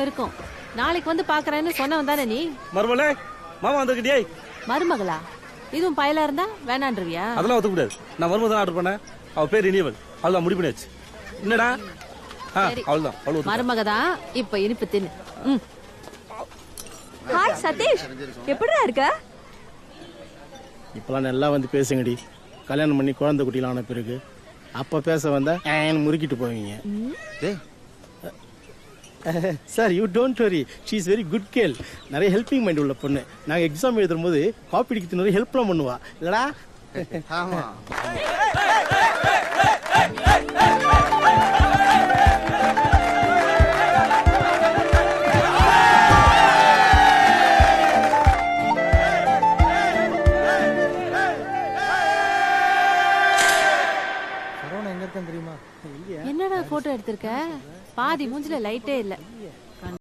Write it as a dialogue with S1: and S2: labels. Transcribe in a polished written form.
S1: இருக்கும். நாளைக்கு வந்து பாக்குறேன்னு சொன்னவன் தானே நீ?
S2: மருமகளே, மாமா வந்திருக்கிட்டியே.
S1: மருமகளா? இதுவும் பயலா இருந்தா வேணான்றியா?
S2: அதெல்லாம் ஒத்துக்க கூடாது. நான் மருமகள் தான் ஆர்டர் பண்ணேன். அவ பேர் இனியவள். அவள்தான் முடிவு பண்ணியாச்சு. என்னடா? அவள்தான்.
S1: மருமகதான். இப்ப இனிப்பு தின்னு.
S3: ஹாய் சதீஷ், எப்படிடா இருக்க?
S4: இப்பெல்லாம் நல்லா வந்து பேசுங்கடி. கல்யாணம் பண்ணி குழந்தை குட்டிலாம் ஆன பிறகு அப்ப பேச வந்தா முறுக்கிட்டு போவீங்க. Sir, you don't worry, she is very good girl. நிறைய ஹெல்பிங் மைண்ட் உள்ள பொண்ணு. நாங்க எக்ஸாம் எழுதும் போது காப்பி அடிக்கிறது நிறைய ஹெல்ப்லாம் பண்ணுவா இல்லடா?
S5: ஆமா.
S1: என்னடா போட்டோ எடுத்திருக்க? பாதி மூஞ்சில லைட்டே இல்ல.